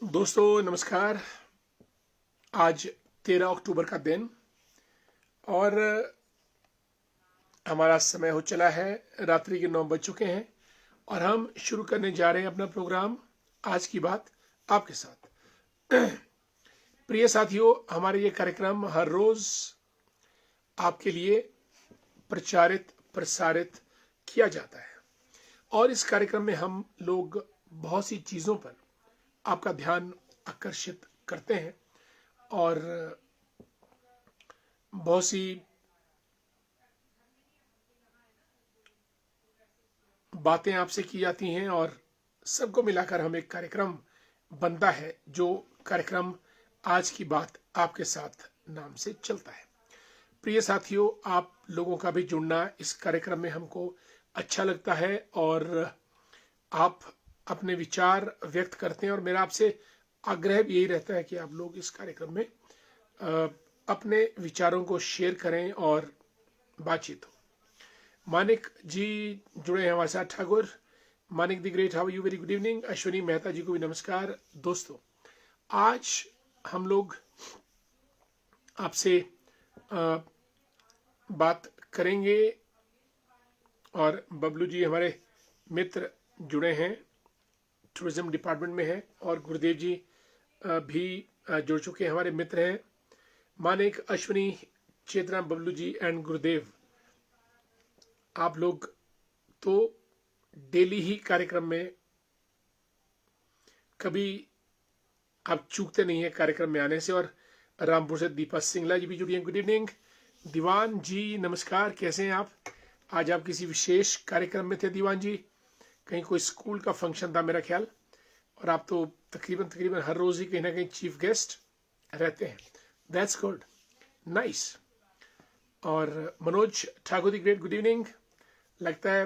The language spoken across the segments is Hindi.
दोस्तों नमस्कार। आज 13 अक्टूबर का दिन और हमारा समय हो चला है, रात्रि के 9 बज चुके हैं और हम शुरू करने जा रहे हैं अपना प्रोग्राम आज की बात आपके साथ। प्रिय साथियों, हमारे ये कार्यक्रम हर रोज आपके लिए प्रचारित प्रसारित किया जाता है और इस कार्यक्रम में हम लोग बहुत सी चीज़ों पर आपका ध्यान आकर्षित करते हैं और बहुत सी बातें आपसे की जाती हैं और सबको मिलाकर हम एक कार्यक्रम बनता है, जो कार्यक्रम आज की बात आपके साथ नाम से चलता है। प्रिय साथियों, आप लोगों का भी जुड़ना इस कार्यक्रम में हमको अच्छा लगता है और आप अपने विचार व्यक्त करते हैं और मेरा आपसे आग्रह भी यही रहता है कि आप लोग इस कार्यक्रम में अपने विचारों को शेयर करें और बातचीत हो। मानिक जी जुड़े हैं हमारे साथ। Thakur Manik the great, how you, very good evening. Ashwini Mehta ji को भी नमस्कार। दोस्तों, आज हम लोग आपसे बात करेंगे और बबलू जी हमारे मित्र जुड़े हैं, टूरिज्म डिपार्टमेंट में हैं, और गुरुदेव जी भी जुड़ चुके हैं, हमारे मित्र हैं। मानिक, अश्विनी, चेतना, बबलू जी एंड गुरुदेव, आप लोग तो डेली ही कार्यक्रम में, कभी आप चूकते नहीं है कार्यक्रम में आने से। और रामपुर से दीपा सिंगला जी भी जुड़ी हैं, गुड इवनिंग। दीवान जी नमस्कार, कैसे हैं आप? आज आप किसी विशेष कार्यक्रम में थे दीवान जी, कहीं कोई स्कूल का फंक्शन था मेरा ख्याल, और आप तो तकरीबन तकरीबन हर रोज ही कहीं ना कहीं चीफ गेस्ट रहते हैं। That's good, nice. और Manoj Thakur the great, good evening. लगता है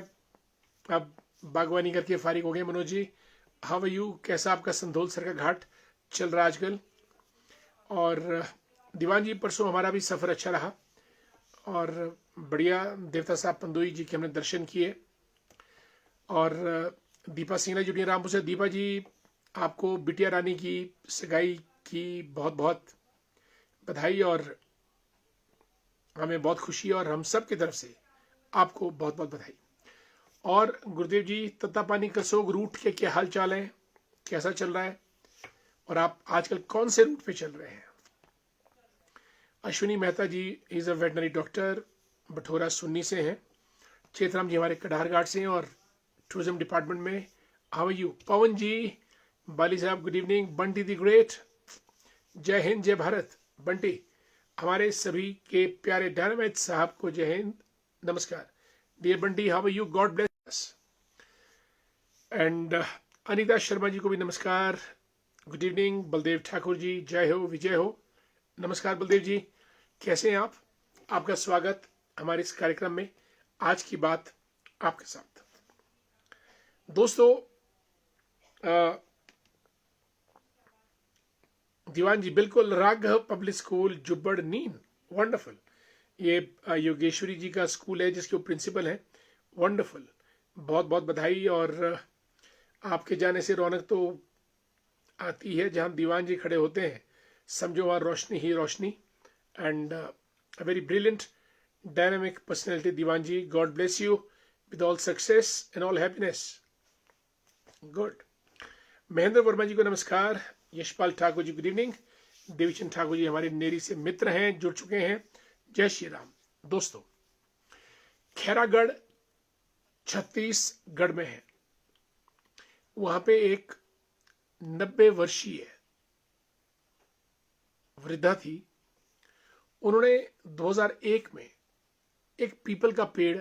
आप बागवानी करके फारिग हो गए Manoj ji. How are you, कैसा आपका संधोल सर का घाट चल रहा आजकल? और दीवान जी, परसों हमारा भी सफ़र अच्छा रहा और बढ़िया, देवता साहब पंदोई जी के हमने दर्शन किए। और दीपा सिंह जुड़ी रामपुर से। दीपा जी, आपको बिटिया रानी की सगाई की बहुत बहुत बधाई और हमें बहुत खुशी, और हम सब की तरफ से आपको बहुत बहुत बधाई। और गुरुदेव जी, तत्तापानी कसोग रूट के क्या हाल चाल है, कैसा चल रहा है, और आप आजकल कौन से रूट पे चल रहे हैं? Ashwini Mehta ji is a veterinary doctor, Bathora Sunni से हैं। चेतराम जी हमारे कटार घाट से हैं और टूरिज्म डिपार्टमेंट में। How are you? Pawan ji, Bali साहब good evening. Bunty the great, जय हिंद जय भारत। बंटी, हमारे सभी के प्यारे डायनामाइट साहब को जय हिंद, नमस्कार। Dear Bunty, how are you, God bless. And Anita Sharma ji को भी नमस्कार, गुड इवनिंग। बलदेव ठाकुर जी, जय हो विजय हो, नमस्कार बलदेव जी, कैसे हैं आप? आपका स्वागत हमारे इस कार्यक्रम में, आज की बात आपके साथ। दोस्तों, दीवान जी, बिल्कुल, राघव पब्लिक स्कूल जुब्बड़ नीन, वंडरफुल। ये योगेश्वरी जी का स्कूल है जिसके वो प्रिंसिपल हैं, वंडरफुल, बहुत बहुत बधाई। और आपके जाने से रौनक तो आती है, जहां दीवान जी खड़े होते हैं समझो वहां रोशनी ही रोशनी। And a very brilliant dynamic personality Diwan ji, God bless you with all success and all happiness, good. Mahendra Verma ji को नमस्कार। Yashpal Thakur ji good evening. देवीचंद ठाकुर जी हमारे नेरी से मित्र हैं, जुड़ चुके हैं, जय श्री राम। दोस्तों, खैरागढ़ छत्तीसगढ़ में है, वहां पे एक 90 वर्षीय वृद्धा थी। उन्होंने 2001 में एक पीपल का पेड़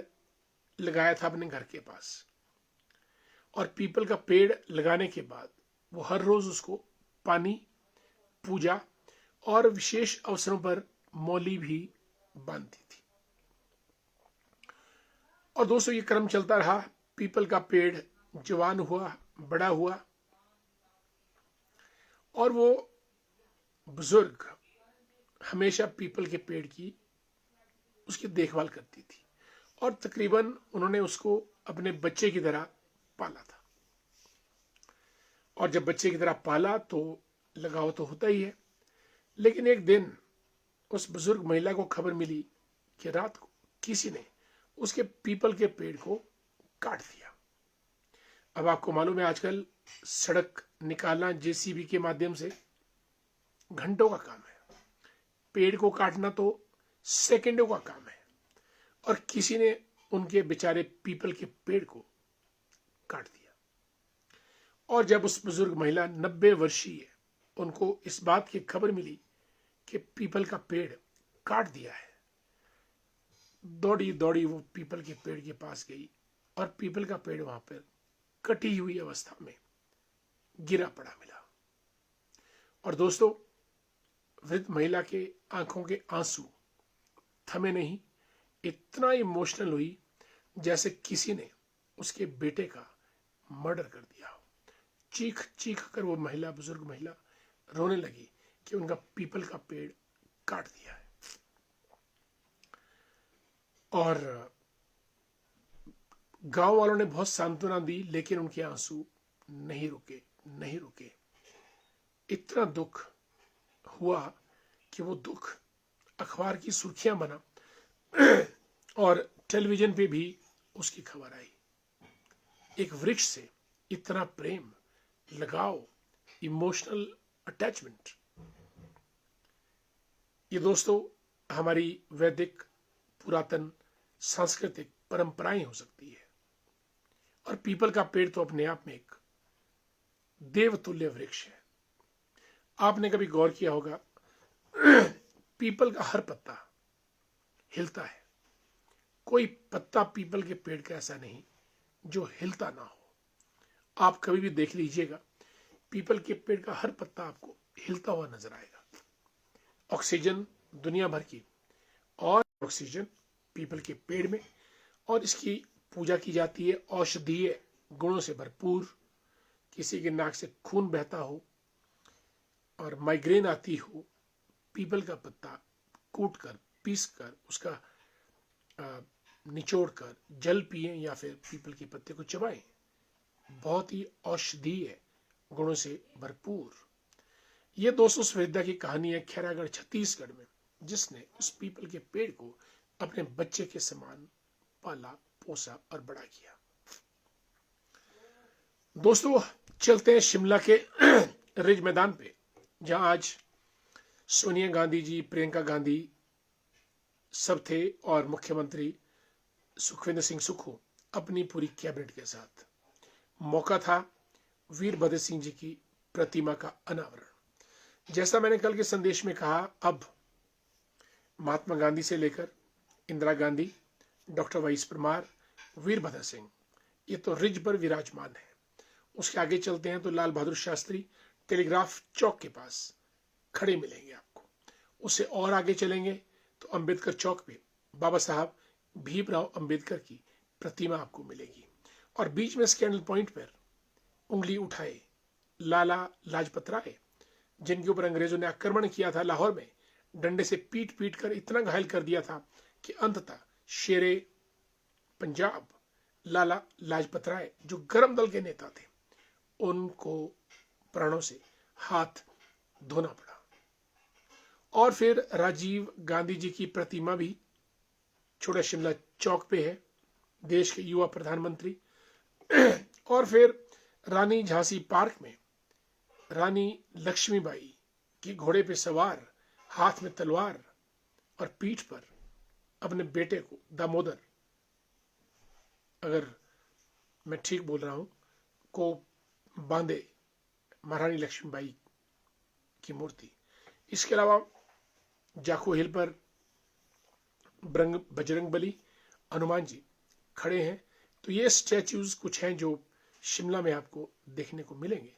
लगाया था अपने घर के पास, और पीपल का पेड़ लगाने के बाद वो हर रोज उसको पानी, पूजा और विशेष अवसरों पर मौली भी बांधती थी। और दोस्तों, ये क्रम चलता रहा, पीपल का पेड़ जवान हुआ, बड़ा हुआ, और वो बुजुर्ग हमेशा पीपल के पेड़ की उसकी देखभाल करती थी, और तकरीबन उन्होंने उसको अपने बच्चे की तरह पाला था। और जब बच्चे की तरह पाला तो लगाव तो होता ही है। लेकिन एक दिन उस बुजुर्ग महिला को खबर मिली कि रात को किसी ने उसके पीपल के पेड़ को काट दिया। अब आपको मालूम है आजकल सड़क निकालना जेसीबी के माध्यम से घंटों का काम है, पेड़ को काटना तो सेकंडों का काम है। और किसी ने उनके बेचारे पीपल के पेड़ को काट दिया। और जब उस बुजुर्ग महिला 90 वर्षीय उनको इस बात की खबर मिली कि पीपल का पेड़ काट दिया है, दौड़ी दौड़ी वो पीपल के पेड़ के पास गई और पीपल का पेड़ वहां पर कटी हुई अवस्था में गिरा पड़ा मिला। और दोस्तों, वृद्ध महिला के आंखों के आंसू थमे नहीं, इतना इमोशनल हुई जैसे किसी ने उसके बेटे का मर्डर कर दिया हो। चीख चीख कर वो महिला, बुजुर्ग महिला रोने लगी कि उनका पीपल का पेड़ काट दिया है। और गांव वालों ने बहुत सांत्वना दी, लेकिन उनके आंसू नहीं रुके, नहीं रुके। इतना दुख हुआ कि वो दुख अखबार की सुर्खियां बना और टेलीविजन पे भी उसकी खबर आई। एक वृक्ष से इतना प्रेम, लगाव, इमोशनल अटैचमेंट, ये दोस्तों हमारी वैदिक पुरातन सांस्कृतिक परंपराएं हो सकती है। और पीपल का पेड़ तो अपने आप में एक देवतुल्य वृक्ष है। आपने कभी गौर किया होगा पीपल का हर पत्ता हिलता है, कोई पत्ता पीपल के पेड़ का ऐसा नहीं जो हिलता ना हो। आप कभी भी देख लीजिएगा, पीपल के पेड़ का हर पत्ता आपको हिलता हुआ नजर आएगा। ऑक्सीजन दुनिया भर की और ऑक्सीजन पीपल के पेड़ में, और इसकी पूजा की जाती है। औषधीय गुणों से भरपूर, किसी के नाक से खून बहता हो और माइग्रेन आती हो, पीपल का पत्ता कूट कर, पीस कर, उसका निचोड़ कर जल पिए या फिर पीपल के पत्ते को चबाएं। बहुत ही औषधीय गुणों से भरपूर। ये 200 सफेदा की कहानी है खैरागढ़ छत्तीसगढ़ में, जिसने उस पीपल के पेड़ को अपने बच्चे के समान पाला, पोसा और बड़ा किया। दोस्तों, चलते हैं शिमला के रिज मैदान पे, जहां आज सोनिया गांधी जी, प्रियंका गांधी सब थे और मुख्यमंत्री सुखविंदर सिंह सुक्खू अपनी पूरी कैबिनेट के साथ। मौका था वीरभद्र सिंह जी की प्रतिमा का अनावरण। जैसा मैंने कल के संदेश में कहा, अब महात्मा गांधी से लेकर इंदिरा गांधी, डॉक्टर वाईएस परमार, वीरभद्र सिंह, ये तो रिज पर विराजमान है। उसके आगे चलते हैं तो लाल बहादुर शास्त्री टेलीग्राफ चौक के पास खड़े मिलेंगे आपको। उससे और आगे चलेंगे तो अंबेडकर चौक पे बाबा साहब भीमराव अंबेडकर की प्रतिमा आपको मिलेगी। और बीच में स्कैंडल पॉइंट पर उंगली उठाए लाला लाजपत राय, जिनके ऊपर अंग्रेजों ने आक्रमण किया था, लाहौर में डंडे से पीट पीट कर इतना घायल कर दिया था कि अंततः शेरे पंजाब लाला लाजपत राय, जो गरम दल के नेता थे, उनको प्राणों से हाथ धोना पड़ा। और फिर राजीव गांधी जी की प्रतिमा भी छोटा शिमला चौक पे है, देश के युवा प्रधानमंत्री। और फिर रानी झांसी पार्क में रानी लक्ष्मीबाई की घोड़े पे सवार, हाथ में तलवार और पीठ पर अपने बेटे को दामोदर, अगर मैं ठीक बोल रहा हूं, को बांधे महारानी लक्ष्मीबाई की मूर्ति। इसके अलावा जाखू हिल पर बजरंग बली, हनुमान जी खड़े हैं। तो ये स्टैच्यूज कुछ हैं जो शिमला में आपको देखने को मिलेंगे।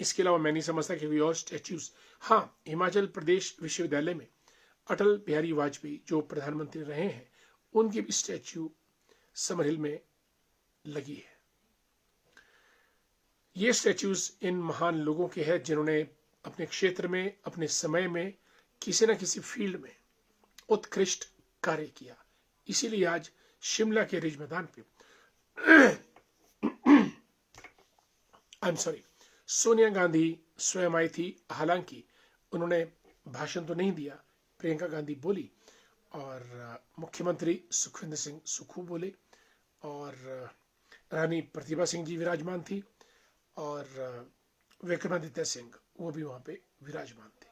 इसके अलावा मैं नहीं समझता कि कोई और स्टैच्यूज। हाँ, हिमाचल प्रदेश विश्वविद्यालय में अटल बिहारी वाजपेयी जो प्रधानमंत्री रहे हैं, उनकी भी स्टैच्यू समर हिल में लगी है। ये स्टैच्यूज इन महान लोगों के हैं जिन्होंने अपने क्षेत्र में, अपने समय में किसी न किसी फील्ड में उत्कृष्ट कार्य किया। इसीलिए आज शिमला के रिज मैदान पे I am sorry, Sonia Gandhi स्वयं आई थी। हालांकि उन्होंने भाषण तो नहीं दिया, प्रियंका गांधी बोली और मुख्यमंत्री सुखविंदर सिंह सुक्खू बोले और रानी प्रतिभा सिंह जी विराजमान थी और विक्रमादित्य सिंह वो भी वहां पे विराजमान थे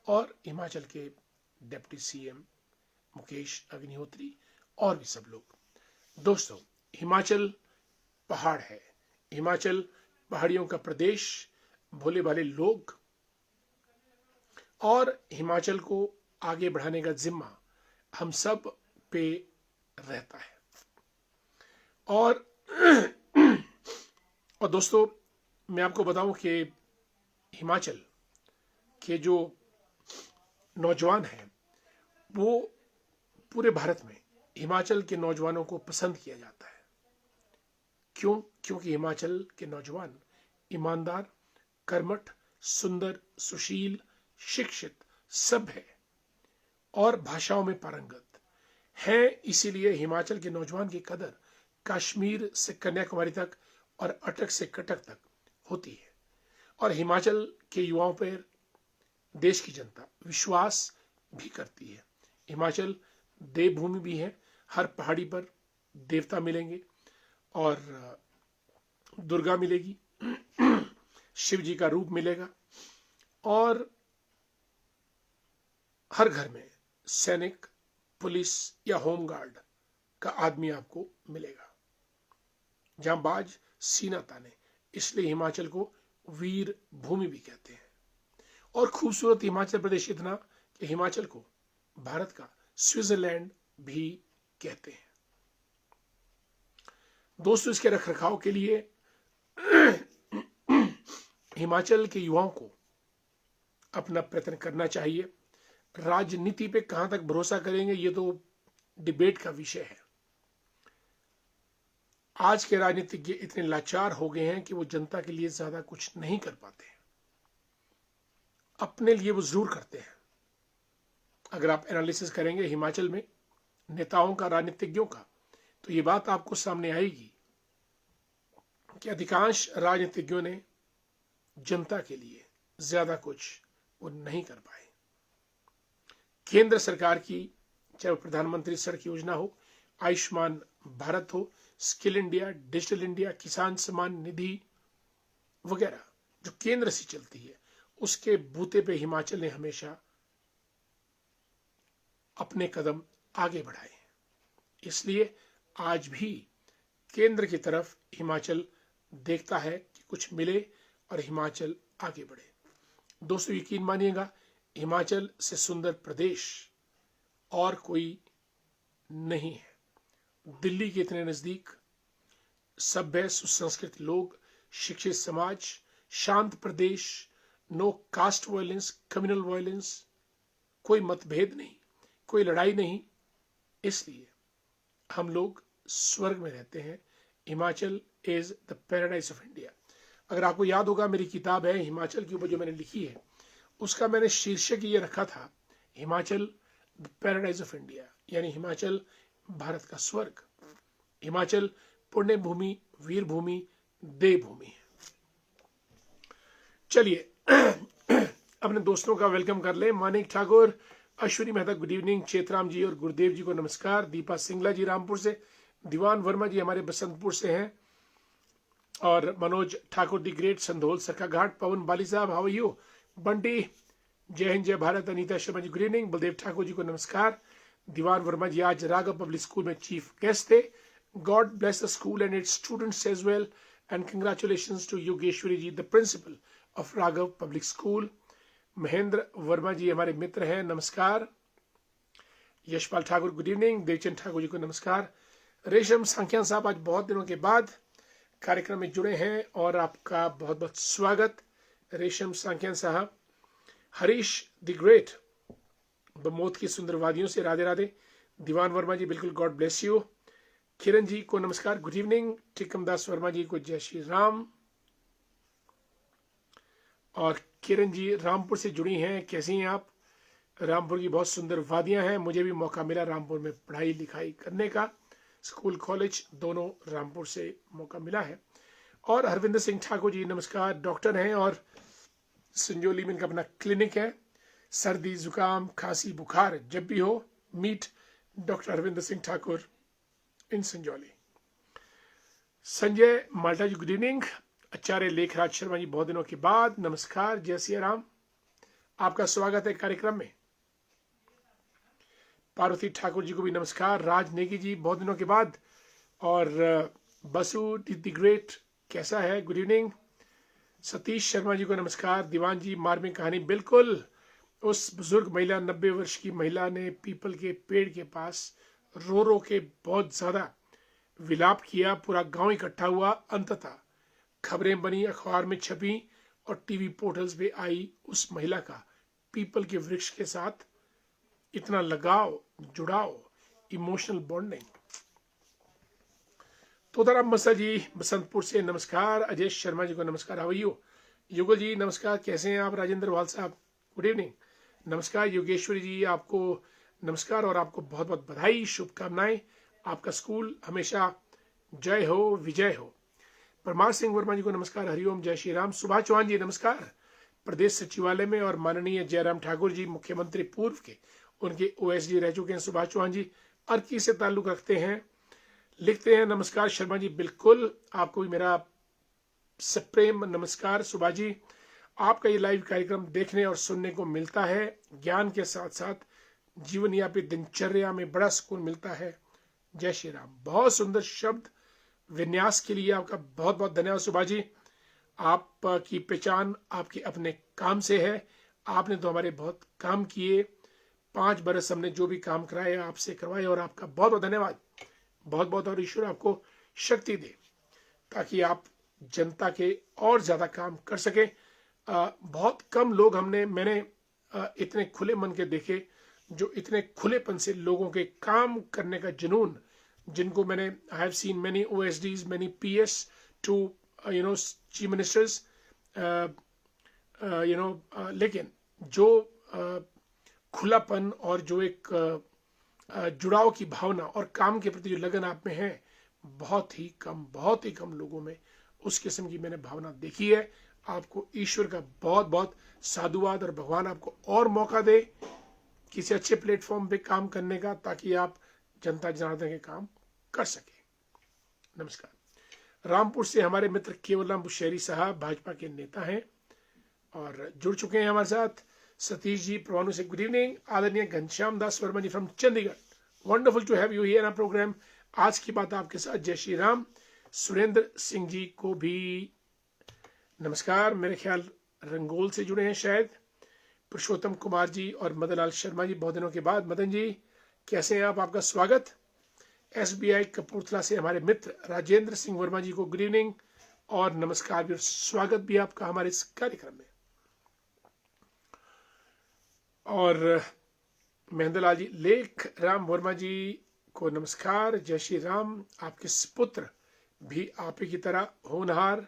और हिमाचल के डिप्टी सीएम मुकेश अग्निहोत्री और भी सब लोग। दोस्तों, हिमाचल पहाड़ है, हिमाचल पहाड़ियों का प्रदेश, भोले भाले लोग, और हिमाचल को आगे बढ़ाने का जिम्मा हम सब पे रहता है। और दोस्तों, मैं आपको बताऊं कि हिमाचल के जो नौजवान हैं वो पूरे भारत में हिमाचल के नौजवानों को पसंद किया जाता है। क्यों? क्योंकि हिमाचल के नौजवान ईमानदार, कर्मठ, सुंदर, सुशील, शिक्षित, सभ्य है और भाषाओं में पारंगत है। इसीलिए हिमाचल के नौजवान की कदर कश्मीर से कन्याकुमारी तक और अटक से कटक तक होती है और हिमाचल के युवाओं पर देश की जनता विश्वास भी करती है। हिमाचल देवभूमि भी है, हर पहाड़ी पर देवता मिलेंगे और दुर्गा मिलेगी, शिव जी का रूप मिलेगा और हर घर में सैनिक, पुलिस या होमगार्ड का आदमी आपको मिलेगा, जांबाज, सीना ताने। इसलिए हिमाचल को वीर भूमि भी कहते हैं। और खूबसूरत हिमाचल प्रदेश इतना कि हिमाचल को भारत का स्विट्जरलैंड भी कहते हैं। दोस्तों, इसके रखरखाव के लिए हिमाचल के युवाओं को अपना प्रयत्न करना चाहिए। राजनीति पे कहां तक भरोसा करेंगे ये तो डिबेट का विषय है। आज के राजनीतिज्ञ इतने लाचार हो गए हैं कि वो जनता के लिए ज्यादा कुछ नहीं कर पाते हैं, अपने लिए वो जरूर करते हैं। अगर आप एनालिसिस करेंगे हिमाचल में नेताओं का, राजनीतिज्ञों का, तो ये बात आपको सामने आएगी कि अधिकांश राजनीतिज्ञों ने जनता के लिए ज्यादा कुछ वो नहीं कर पाए। केंद्र सरकार की, चाहे वो प्रधानमंत्री सड़क योजना हो, आयुष्मान भारत हो, स्किल इंडिया, डिजिटल इंडिया, किसान सम्मान निधि वगैरह जो केंद्र से चलती है, उसके बूते पे हिमाचल ने हमेशा अपने कदम आगे बढ़ाए। इसलिए आज भी केंद्र की तरफ हिमाचल देखता है कि कुछ मिले और हिमाचल आगे बढ़े। दोस्तों, यकीन मानिएगा, हिमाचल से सुंदर प्रदेश और कोई नहीं है। दिल्ली के इतने नजदीक, सभ्य सुसंस्कृत लोग, शिक्षित समाज, शांत प्रदेश, no caste violence, communal violence, कोई मतभेद नहीं, कोई लड़ाई नहीं। इसलिए हम लोग स्वर्ग में रहते हैं। Himachal is the paradise of India. अगर आपको याद होगा, मेरी किताब है हिमाचल के ऊपर जो मैंने लिखी है, उसका मैंने शीर्षक ये रखा था, Himachal the paradise of India, यानी हिमाचल भारत का स्वर्ग। हिमाचल पुण्य भूमि, वीर भूमि, देवभूमि है। चलिए अपने दोस्तों का वेलकम कर ले। मानिक ठाकुर, अश्विनी मेहता गुड इवनिंग, चेतराम जी और गुरुदेव जी को नमस्कार, दीपा सिंगला जी रामपुर से, दीवान वर्मा जी हमारे बसंतपुर से हैं और मनोज ठाकुर दी ग्रेट संधोल सरका घाट, पवन बाली साहब हाउ आर यू, बंटी जय हिंद जय भारत, अनीता शर्मा जी गुड इवनिंग, बलदेव ठाकुर जी को नमस्कार, दीवान वर्मा जी आज राघव पब्लिक स्कूल में चीफ गेस्ट थे। God bless the school and its students as well and congratulations to Yogeshwari ji the principal of Raghav public school. Mahendra Verma ji हमारे मित्र हैं, नमस्कार। यशपाल ठाकुर गुड इवनिंग, देवचंद ठाकुर जी को नमस्कार। रेशम सांख्यान साहब आज बहुत दिनों के बाद कार्यक्रम में जुड़े हैं और आपका बहुत बहुत स्वागत रेशम सांख्यान साहब। हरीश द ग्रेट बमोत की सुंदर वादियों से राधे राधे, दीवान वर्मा जी बिल्कुल God bless you. Kiran ji को नमस्कार, गुड इवनिंग। टिकमदास वर्मा जी को जय श्री राम। और किरण जी रामपुर से जुड़ी हैं, कैसी हैं आप? रामपुर की बहुत सुंदर वादियां हैं, मुझे भी मौका मिला रामपुर में पढ़ाई लिखाई करने का, स्कूल कॉलेज दोनों रामपुर से मौका मिला है। और हरविंदर सिंह ठाकुर जी नमस्कार, डॉक्टर हैं और संजौली में इनका अपना क्लिनिक है। सर्दी जुकाम खांसी बुखार जब भी हो, मीट डॉक्टर हरविंदर सिंह ठाकुर इन संजौली। संजय माल्टा जी गुड इवनिंग। आचार्य लेखराज शर्मा जी बहुत दिनों के बाद नमस्कार, जय सिया राम, आपका स्वागत है कार्यक्रम में। पार्वती ठाकुर जी को भी नमस्कार। राज नेगी जी बहुत दिनों के बाद। और बसु द ग्रेट कैसा है, गुड इवनिंग। सतीश शर्मा जी को नमस्कार। दीवान जी मार्मिक कहानी, बिल्कुल उस बुजुर्ग महिला 90 वर्ष की महिला ने पीपल के पेड़ के पास रो रो के बहुत ज्यादा विलाप किया, पूरा गांव इकट्ठा हुआ, अंततः खबरें बनी, अखबार में छपी और टीवी पोर्टल्स पे आई उस महिला का पीपल के वृक्ष के साथ इतना लगाव, जुड़ाव, इमोशनल बॉन्डिंग। तोताराम मसा जी बसंतपुर से नमस्कार। अजय शर्मा जी को नमस्कार, हाउ आर यू। युगल जी नमस्कार, कैसे हैं आप। राजेंद्र वाल साहब गुड इवनिंग, नमस्कार। योगेश्वरी जी आपको नमस्कार और आपको बहुत बहुत बधाई, शुभकामनाएं। आपका स्कूल हमेशा जय हो विजय हो। परमार सिंह वर्मा जी को नमस्कार, हरिओम, जय श्री राम। सुभाष चौहान जी नमस्कार। प्रदेश सचिवालय में और माननीय जयराम ठाकुर जी मुख्यमंत्री पूर्व के, उनके ओएसडी रह चुके हैं सुभाष चौहान जी, अर्की से ताल्लुक रखते हैं, लिखते हैं नमस्कार शर्मा जी, बिल्कुल आपको भी मेरा सप्रेम नमस्कार। सुभाष जी, आपका ये लाइव कार्यक्रम देखने और सुनने को मिलता है, ज्ञान के साथ साथ जीवन यापित दिनचर्या में बड़ा सुकून मिलता है। जय श्री राम। बहुत सुंदर शब्द विन्यास के लिए आपका बहुत बहुत धन्यवाद सुभाष जी। आपकी पहचान आपके अपने काम से है। आपने तो हमारे बहुत काम किए, 5 बरस हमने जो भी काम कराए आपसे करवाए, और आपका बहुत बहुत धन्यवाद, बहुत बहुत। और ईश्वर आपको शक्ति दे ताकि आप जनता के और ज्यादा काम कर सके। बहुत कम लोग मैंने इतने खुले मन के देखे जो इतने खुलेपन से लोगों के काम करने का जुनून, जिनको मैंने I have seen many OSDs, many PS to chief ministers, लेकिन जो खुलापन और जो एक जुड़ाव की भावना और काम के प्रति जो लगन आप में है, बहुत ही कम लोगों में उस किस्म की मैंने भावना देखी है। आपको ईश्वर का बहुत बहुत साधुवाद और भगवान आपको और मौका दे किसी अच्छे प्लेटफॉर्म पे काम करने का, ताकि आप जनता जनार्दन के काम कर सके। नमस्कार। रामपुर से हमारे मित्र केवलराम बुशहरी साहब भाजपा के नेता हैं और जुड़ चुके हैं हमारे साथ। सतीश जी परवाणु से गुड इवनिंग। आदरणीय Ghanshyam Das Verma ji from Chandigarh, wonderful to have you here in program. आज की बात आपके साथ, जय श्री राम। सुरेंद्र सिंह जी को भी नमस्कार, मेरे ख्याल रंगोल से जुड़े हैं शायद। पुरुषोत्तम कुमार जी और मदन लाल शर्मा जी बहुत दिनों के बाद। मदन जी कैसे हैं आप, आपका स्वागत। एसबीआई कपूरथला से हमारे मित्र राजेंद्र सिंह वर्मा जी को गुड इवनिंग और नमस्कार भी और स्वागत भी आपका हमारे इस कार्यक्रम में। और महेंद्र लाल जी, लेख राम वर्मा जी को नमस्कार, जय श्री राम। आपके पुत्र भी आप ही की तरह होनहार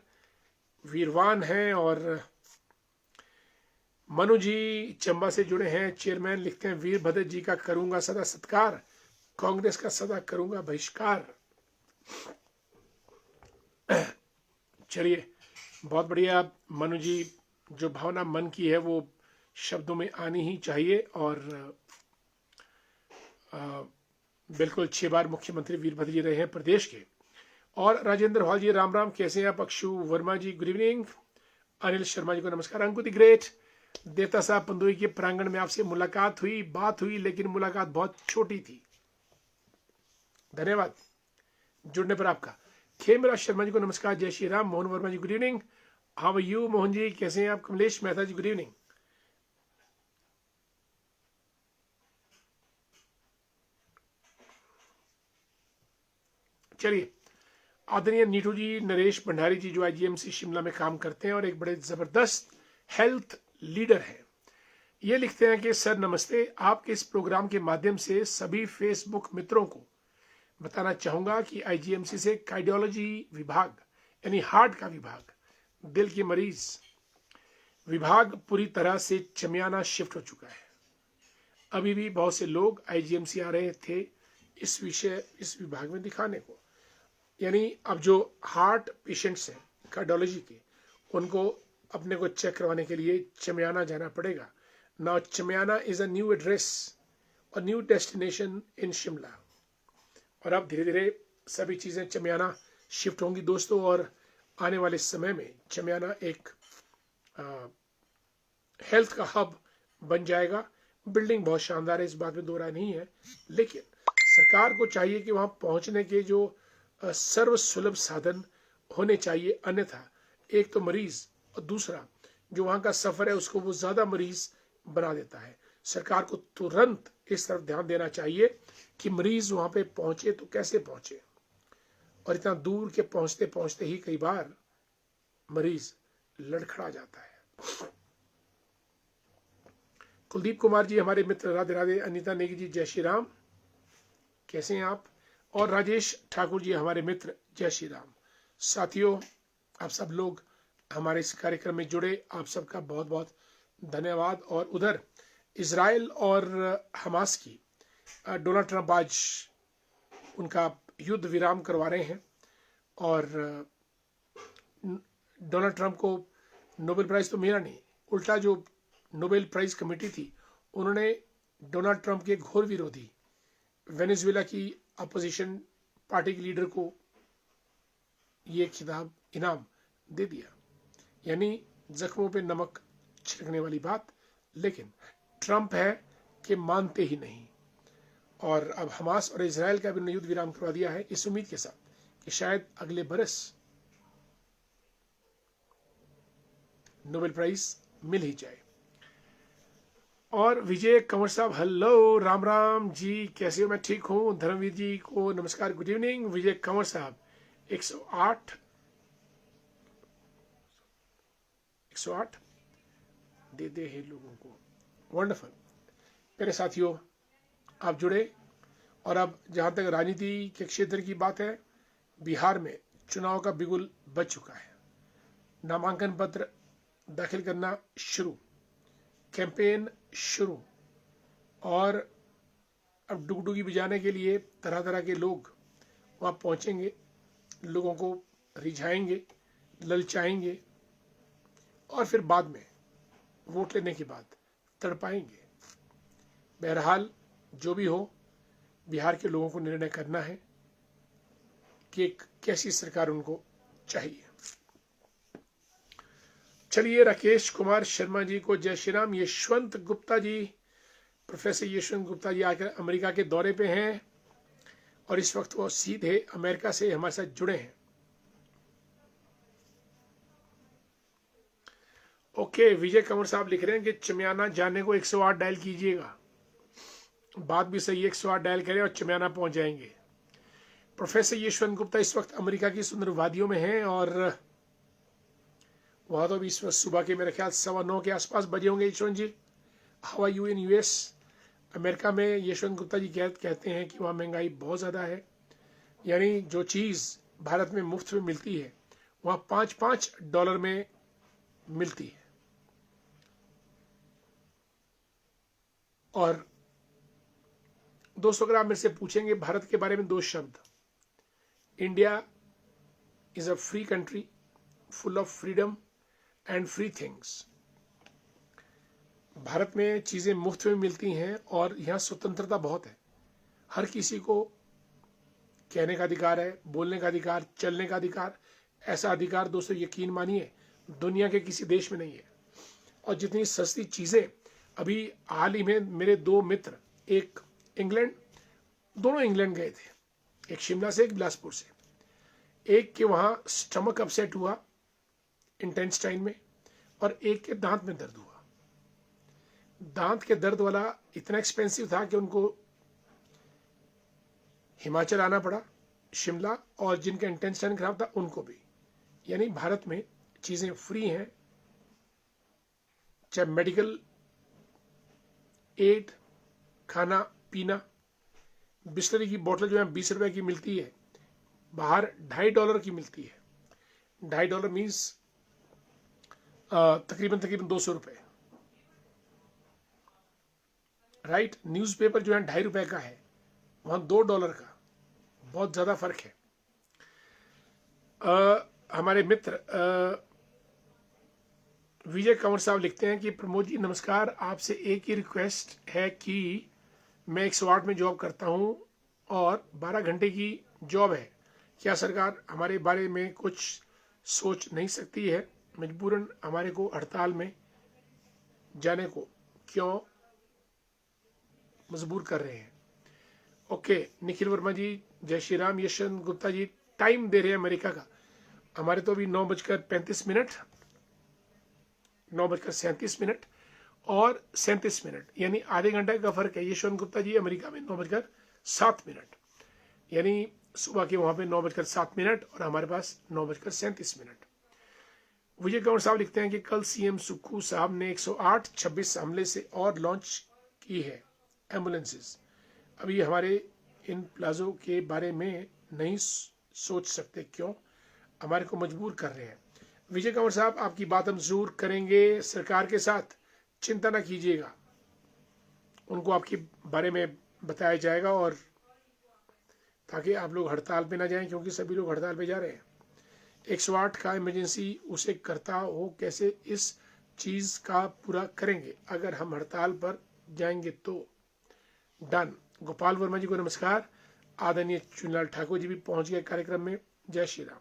वीरवान हैं। और मनु जी चंबा से जुड़े हैं, चेयरमैन, लिखते हैं वीरभद्र जी का करूंगा सदा सत्कार, कांग्रेस का सदा करूंगा बहिष्कार। चलिए बहुत बढ़िया मनु जी, जो भावना मन की है वो शब्दों में आनी ही चाहिए। और बिल्कुल 6 बार मुख्यमंत्री वीरभद्र जी रहे हैं प्रदेश के। और राजेंद्र हॉल जी राम राम, कैसे हैं आप। Akshu Verma ji good evening. अनिल शर्मा जी को नमस्कार। अंकु द ग्रेट, देवता साहब पंदोई के प्रांगण में आपसे मुलाकात हुई, बात हुई, लेकिन मुलाकात बहुत छोटी थी। धन्यवाद जुड़ने पर आपका। खेमराज शर्मा जी को नमस्कार, जय Shri Ram. Mohan Verma ji good evening, how are you. Mohan ji कैसे हैं आप। Kamlesh Mehta ji good evening. चलिए, आदरणीय नीटू जी, नरेश भंडारी जी जो आईजीएमसी शिमला में काम करते हैं और एक बड़े जबरदस्त हेल्थ लीडर हैं, ये लिखते हैं कि सर नमस्ते, आपके इस प्रोग्राम के माध्यम से सभी फेसबुक मित्रों को बताना चाहूंगा कि आईजीएमसी से कार्डियोलॉजी विभाग यानी हार्ट का विभाग, दिल के मरीज विभाग पूरी तरह से चमियाना शिफ्ट हो चुका है। अभी भी बहुत से लोग आईजीएमसी आ रहे थे इस विभाग में दिखाने को। यानी अब जो हार्ट पेशेंट्स हैं, कार्डियोलॉजी के, उनको अपने को चेक करवाने के लिए चमियाना जाना पड़ेगा। Now Chamiyana is a new address और न्यू डेस्टिनेशन इन शिमला, और अब धीरे धीरे सभी चीज़ें चमियाना शिफ्ट होंगी दोस्तों, और आने वाले समय में चमियाना एक हेल्थ का हब बन जाएगा। बिल्डिंग बहुत शानदार है, इस बात में दो राय नहीं है, लेकिन सरकार को चाहिए कि वहां पहुंचने के जो सर्व सुलभ साधन होने चाहिए, अन्यथा एक तो मरीज और दूसरा जो वहां का सफर है उसको वो ज्यादा मरीज बना देता है। सरकार को तुरंत इस तरफ ध्यान देना चाहिए कि मरीज वहां पे पहुंचे तो कैसे पहुंचे, और इतना दूर के पहुंचते पहुंचते ही कई बार मरीज लड़खड़ा जाता है। कुलदीप कुमार जी हमारे मित्र, राधे राधे। अनीता नेगी जी जय श्री राम, कैसे हैं आप? और राजेश ठाकुर जी हमारे मित्र, जय श्री राम। साथियों, आप सब लोग हमारे इस कार्यक्रम में जुड़े, आप सबका बहुत बहुत धन्यवाद। और उधर इजराइल और हमास की डोनाल्ड ट्रंप आज उनका युद्ध विराम करवा रहे हैं, और डोनाल्ड ट्रंप को नोबेल प्राइज तो मिला नहीं, उल्टा जो नोबेल प्राइज कमेटी थी उन्होंने डोनाल्ड ट्रंप के घोर विरोधी वेनेजुएला की अपोजिशन पार्टी के लीडर को ये खिताब इनाम दे दिया, यानी जख्मों पे नमक छिड़कने वाली बात। लेकिन ट्रंप है कि मानते ही नहीं, और अब हमास और इजराइल का भी युद्ध विराम करवा दिया है, इस उम्मीद के साथ कि शायद अगले बरस नोबेल प्राइज मिल ही जाए। और विजय कंवर साहब हेलो, राम राम जी, कैसे हो? मैं ठीक हूँ। धर्मवीर जी को नमस्कार, गुड इवनिंग। विजय कंवर साहब 108 दे दे है लोगों को, वंडरफुल। मेरे साथियों, आप जुड़े, और अब जहां तक राजनीति के क्षेत्र की बात है, बिहार में चुनाव का बिगुल बज चुका है। नामांकन पत्र दाखिल करना शुरू, कैंपेन शुरू, और अब डुगडुगी बजाने के लिए तरह तरह के लोग वहां पहुंचेंगे, लोगों को रिझाएंगे, ललचाएंगे, और फिर बाद में वोट लेने के बाद तड़पाएंगे। बहरहाल जो भी हो, बिहार के लोगों को निर्णय करना है कि एक कैसी सरकार उनको चाहिए। चलिए, राकेश कुमार शर्मा जी को जय श्री राम। यशवंत गुप्ता जी, प्रोफेसर यशवंत गुप्ता जी आकर अमेरिका के दौरे पे हैं, और इस वक्त वो सीधे अमेरिका से हमारे साथ जुड़े हैं। ओके, विजय कंवर साहब लिख रहे हैं कि चमियाना जाने को 108 डायल कीजिएगा। बात भी सही है, 108 डायल करें और चमियाना पहुंच जाएंगे। प्रोफेसर यशवंत गुप्ता इस वक्त अमेरिका की सुंदर वादियों में हैं, और वहां तो भी इस वक्त सुबह के मेरे ख्याल 9:15 के आसपास बजे होंगे। Yashwant ji, how are you in US? America में यशवंत गुप्ता जी कहते हैं कि वहाँ महंगाई बहुत ज़्यादा है, यानी जो चीज़ भारत में मुफ्त में मिलती है वहाँ $5 में मिलती है। और दोस्तों, अगर आप मेरे से पूछेंगे भारत के बारे में 2 शब्द, India is a free country full of freedom and free things. Bharat में चीजें मुफ्त में मिलती हैं, और यहाँ स्वतंत्रता बहुत है। हर किसी को कहने का अधिकार है, बोलने का अधिकार, चलने का अधिकार। ऐसा अधिकार दोस्तों, यकीन मानिए, दुनिया के किसी देश में नहीं है। और जितनी सस्ती चीजें, अभी हाल ही में मेरे 2 मित्र, एक इंग्लैंड, दोनों इंग्लैंड गए थे, एक शिमला से एक बिलासपुर से। एक के वहां स्टमक अपसेट हुआ इंटेंस्टाइन में, और एक के दांत में दर्द हुआ। दांत के दर्द वाला इतना एक्सपेंसिव था कि उनको हिमाचल आना पड़ा, शिमला, और जिनका इंटेंस्टाइन खराब था उनको भी। यानी भारत में चीजें फ्री हैं, चाहे मेडिकल एड, खाना पीना। बिस्लरी की बोतल जो है 20 रुपए की मिलती है, बाहर $2.5 की मिलती है। $2.5 मीन्स तकरीबन 200 रुपए, राइट। न्यूज़पेपर जो है $2.5 का है, वहां $2 का, बहुत ज्यादा फर्क है। हमारे मित्र विजय कंवर साहब लिखते हैं कि प्रमोद जी नमस्कार, आपसे एक ही रिक्वेस्ट है कि मैं 108 में जॉब करता हूं और 12 घंटे की जॉब है, क्या सरकार हमारे बारे में कुछ सोच नहीं सकती है? मजबूरन हमारे को हड़ताल में जाने को क्यों मजबूर कर रहे हैं? ओके, निखिल वर्मा जी जय श्री राम। यशवंत गुप्ता जी टाइम दे रहे हैं अमेरिका का, हमारे तो अभी 9:35, 9:37 और 37 यानी आधे घंटे का फर्क है। यशवंत गुप्ता जी अमेरिका में 9:07, यानी सुबह के वहां पे 9:07 और हमारे पास 9:37। विजय कंवर साहब लिखते हैं कि कल सीएम सुक्खू साहब ने 108-26 हमले से और लॉन्च की है एम्बुलेंसेस। अभी हमारे इन प्लाजो के बारे में नहीं सोच सकते, क्यों हमारे को मजबूर कर रहे हैं? विजय कंवर साहब आपकी बात हम जरूर करेंगे सरकार के साथ, चिंता ना कीजिएगा, उनको आपके बारे में बताया जाएगा और ताकि आप लोग हड़ताल पे ना जाएं, क्योंकि सभी लोग हड़ताल पे जा रहे हैं। 108 का इमरजेंसी उसे करता हो कैसे इस चीज का पूरा करेंगे अगर हम हड़ताल पर जाएंगे तो? डन। गोपाल वर्मा जी को नमस्कार। आदरणीय चुनलाल ठाकुर जी भी पहुंच गए कार्यक्रम में। जय श्री राम।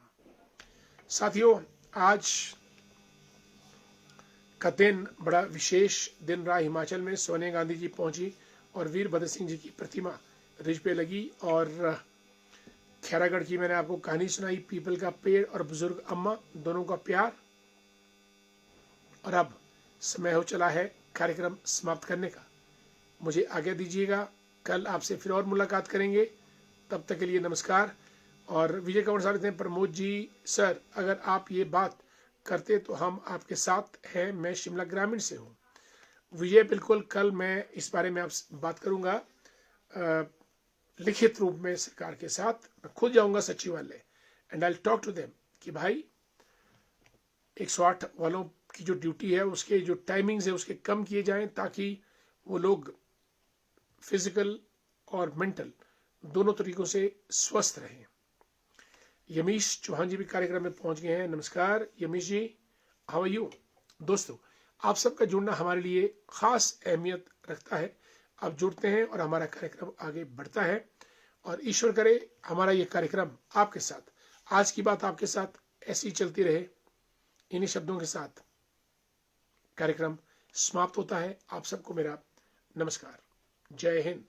साथियों, आज का दिन बड़ा विशेष दिन रहा। हिमाचल में सोनिया गांधी जी पहुंची और वीरभद्र सिंह जी की प्रतिमा रिज पे लगी। और खैरागढ़ की मैंने आपको कहानी सुनाई, पीपल का पेड़ और बुजुर्ग अम्मा दोनों का प्यार। और अब समय हो चला है कार्यक्रम समाप्त करने का, मुझे आज्ञा दीजिएगा। कल आपसे फिर और मुलाकात करेंगे, तब तक के लिए नमस्कार। और विजय कंवर साहब कहते हैं प्रमोद जी सर, अगर आप ये बात करते तो हम आपके साथ हैं, मैं शिमला ग्रामीण से हूँ। विजय बिल्कुल, कल मैं इस बारे में आपसे बात करूंगा लिखित रूप में सरकार के साथ। मैं खुद जाऊंगा सचिवालय and I talk to them कि भाई 108 वालों की जो ड्यूटी है उसके जो टाइमिंग्स है उसके कम किए जाएं, ताकि वो लोग फिजिकल और मेंटल दोनों तरीकों से स्वस्थ रहें। यमीश चौहान जी भी कार्यक्रम में पहुंच गए हैं। नमस्कार यमीश जी, हाउ आर यू? दोस्तों, आप सबका जुड़ना हमारे लिए खास अहमियत रखता है। आप जुड़ते हैं और हमारा कार्यक्रम आगे बढ़ता है, और ईश्वर करे हमारा ये कार्यक्रम आपके साथ, आज की बात आपके साथ ऐसी चलती रहे। इन्हीं शब्दों के साथ कार्यक्रम समाप्त होता है। आप सबको मेरा नमस्कार। जय हिंद।